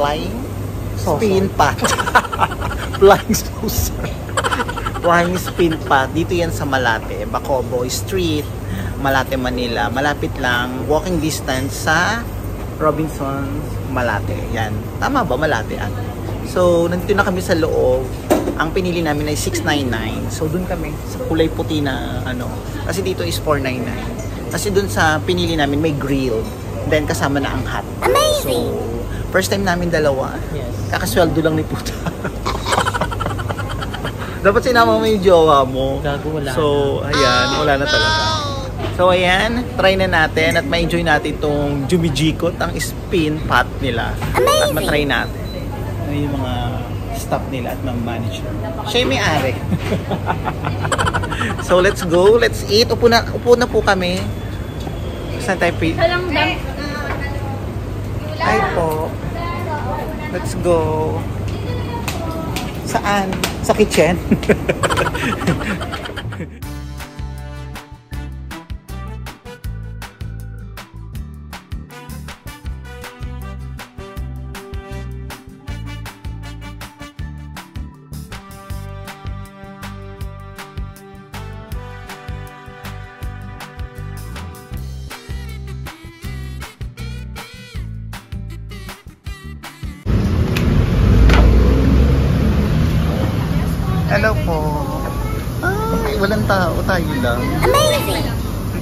flying spin pot. Flying saucer. Flying spin pot. Dito yan sa Malate, Bacobo Street, Malate, Manila. Malapit lang, walking distance sa Robinsons, Malate. Yan. Tama ba, Malate? So, nandito na kami sa loob. Ang pinili namin ay 699. So, dun kami sa kulay puti na ano. Kasi dito is 499. Kasi dun sa pinili namin may grill. Then, kasama na ang hot. Amazing! So, first time namin dalawa. Yes. Kakasweldo lang ni puta. Dapat sinama mo yung jowa mo. Gago, wala so, ayan. Wala na talaga. So, ayan. Try na natin at ma-enjoy natin itong jumijikot, ang spin pot nila. Amazing! At matry natin. Ano yung mga staff nila at mga manager. Siya yung may-ari. So, let's go. Let's eat. Upo na po kami. Saan tayo? Ay po. Let's go. Saan? Sa kitchen? Hello po. Ay, walang tao. Tayo lang. Amazing!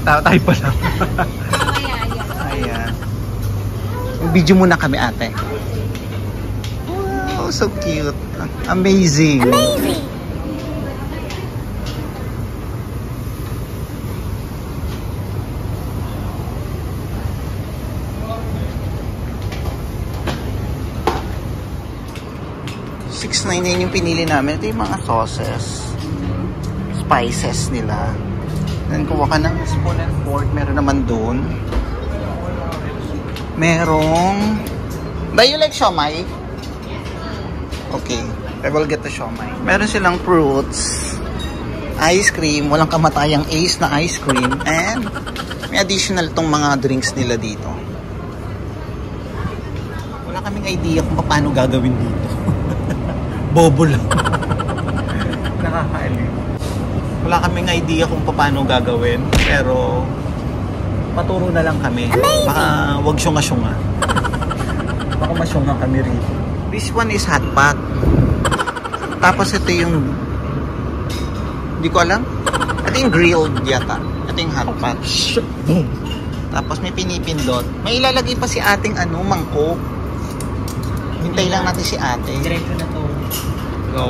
Tayo pa lang. Ayan. Video muna kami, ate. Wow, so cute. Amazing. Amazing! $6.99 yung pinili namin. Ito yung mga sauces. Spices nila. Then kuha ka ng spoon and fork. Meron naman dun. Merong... Do you like siomai? Okay. I will get the siomai. Meron silang fruits. Ice cream. Walang kamatayang Ace na ice cream. And may additional tong mga drinks nila dito. Wala kaming idea kung paano gagawin dito. Bobo lang. Nakakaaliw. Wala kaming idea kung paano gagawin. Pero paturo na lang kami. Baka wag syunga-syunga. Baka masyunga kami rito. This one is hot pot. Tapos ito yung hindi ko alam. Ito yung grilled yata. Ito yung hot pot. Tapos may pinipindot. May ilalagay pa si ating mangkok. Hintay lang natin si ate. Diretso na to. Go.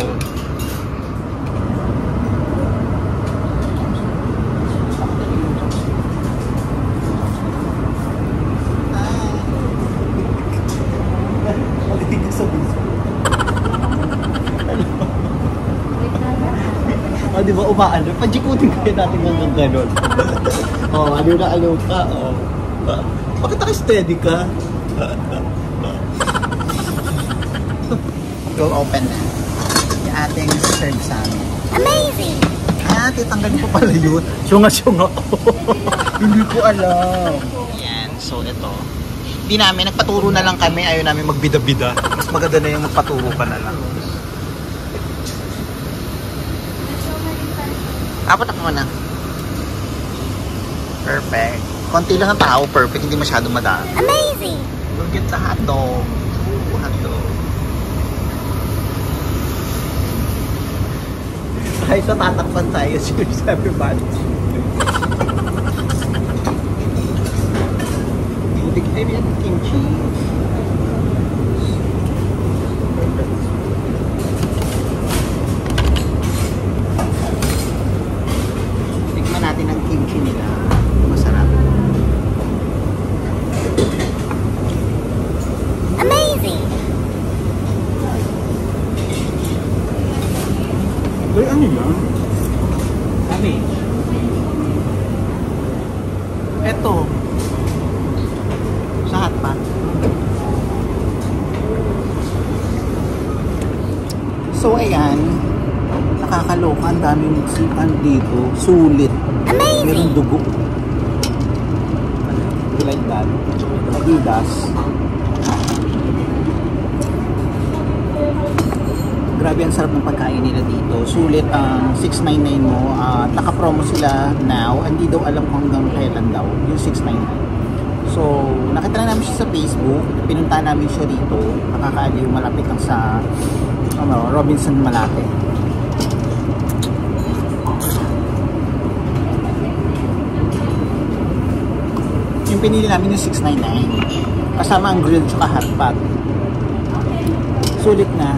Oh, di ba umaano? Pajikutin kayo natin hanggang ganon. Oh, ano ka? Oh. Bakit naka-steady ka? Go open na. Yung ating serve sa amin. Amazing! Ah, titanggalin ko pala yun. Syunga-syunga ko. Hindi ko alam. Yan, so ito. Hindi namin, nagpaturo na lang kami. Ayaw namin magbida-bida. Mas maganda na yung magpaturo ka na lang. Apat ako na. Perfect. Konti lang ang tao, perfect. Hindi masyadong madami. Amazing! We'll get the hotdog. Hotdog. Kahit natatakpan tayo, cheers everybody. Tiktik yan, kimchi. Tikman natin ang kimchi nila. Masarap. Amazing! Ay, ano yan? Ano eh? Eto. Sa hotpot. So, ayan. Nakakaloka. Ang daming sipan dito. Sulit. Amazing! Merong dugo. Like that. Adidas. Grabe ang sarap ng pagkain nila dito. Sulit ang 699 mo. At naka-promo sila now. Hindi daw alam kung hanggang kailan daw. Yung 699. So, nakita lang namin siya sa Facebook. Pinunta namin siya dito. Nakakaaliw. Malapit lang sa Robinson Malate. Yung pinili namin yung 699. Kasama ang grill tsaka hotpot. Sulit na.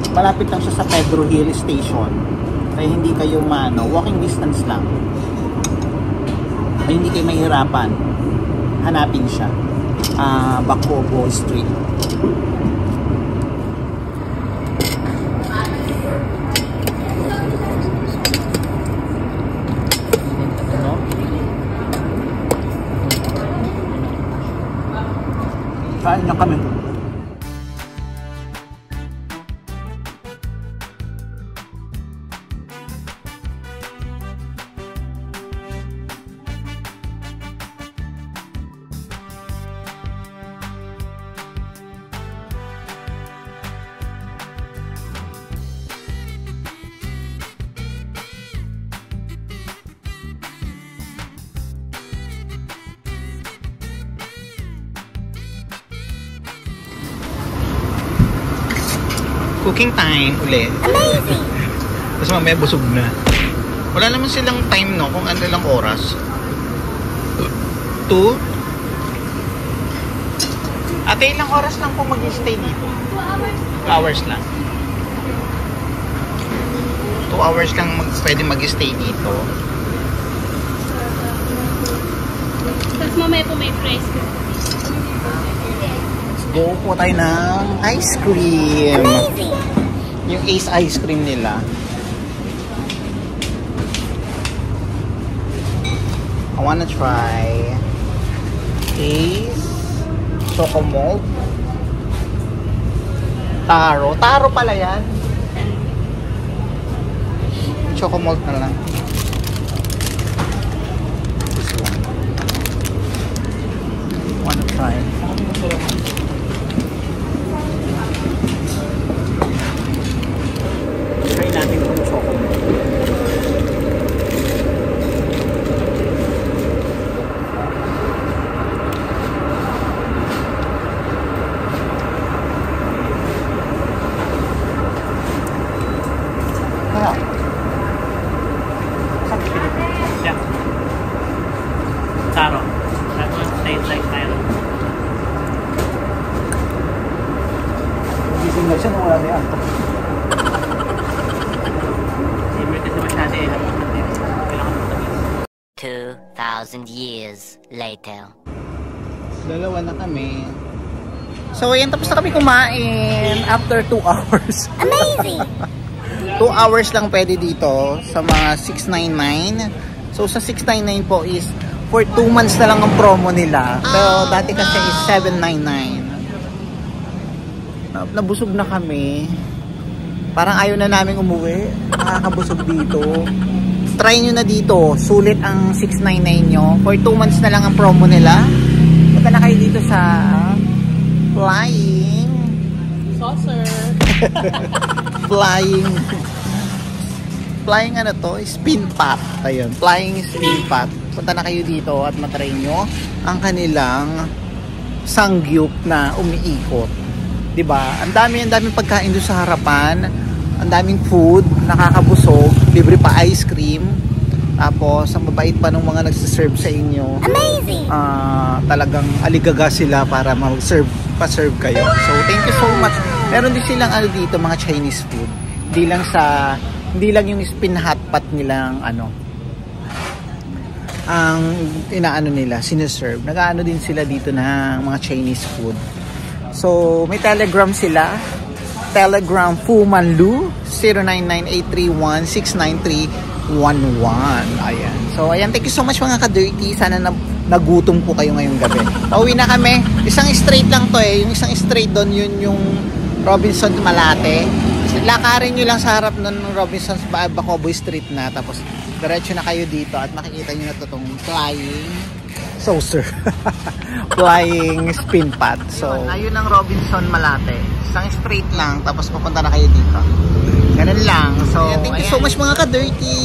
Malapit lang siya sa Pedro Hill Station. Kaya hindi kayo walking distance lang. Kaya hindi kayo mahirapan. Hanapin siya. Bacobo Street. Kain na kami. Cooking time ulit. Amazing! Tapos mamaya busog na. Wala naman silang time, no? Kung ano lang oras. 2? Ate, ilang oras lang po mag-stay dito? 2 hours lang. 2 hours lang pwede mag-stay dito. Tapos mamaya po may price ko. Go po tayo ng ice cream. Amazing! Yung Ace ice cream nila. I wanna try Ace Choco Malt. Taro. Taro pala yan. Choco Malt na lang. This one. Wanna try. Try natin kung choco. Kaya. Saan pinipili? Yeah. Taro. That one tastes like Taro. Gising na siya nung wala na yan. Siyempre kasi masyado eh. Kailangan mo tamis. 2,000 years later. Dalawa na kami. So, ayan, tapos na kami kumain after 2 hours. Amazing! 2 hours lang pwede dito sa mga 699. So, sa 699 po is for 2 months na lang ang promo nila. Pero dati kasi is 799. Nabusog na kami. Parang ayaw na namin umuwi. Nakakabusog dito. Try nyo na dito. Sulit ang 699 nyo. For 2 months na lang ang promo nila. Punta na kayo dito sa Flying Saucer. Flying ano to? Spin pot. Ayun. Flying spin pot. Punta na kayo dito at matry nyo ang kanilang sangyup na umiikot. Diba? Ang daming pagkain doon sa harapan. Ang daming food, nakakabusog, libre pa ice cream. Tapos, ang mabait pa ng mga nagsiserve sa inyo. Amazing! Talagang aligaga sila para pa-serve kayo. So, thank you so much. Meron din silang dito, mga Chinese food. Hindi lang yung spin hotpot nilang ang inaano nila, sineserve. Nag-aano din sila dito ng mga Chinese food. So, may Telegram sila. Telegram Fu Manlu 099831693111. Ayan. So, ayan. Thank you so much mga ka-dirty. Sana nagutom po kayo ngayong gabi. Pauwi na kami. Isang straight lang to eh. Yung isang straight doon, yun yung Robinson Malate. Lakarin nyo lang sa harap ng Robinson's Bacobo Street na. Tapos, diretso na kayo dito at makikita nyo na to tong Flying saucer. Flying spin pot. So, ayun ang Robinson Malate. Isang straight lang, tapos pupunta na kayo dito. Ganun lang. So, thank you so much mga ka-dirty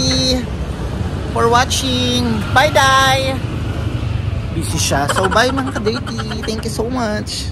for watching. Bye, Day! Busy siya. So, bye mga ka-dirty. Thank you so much.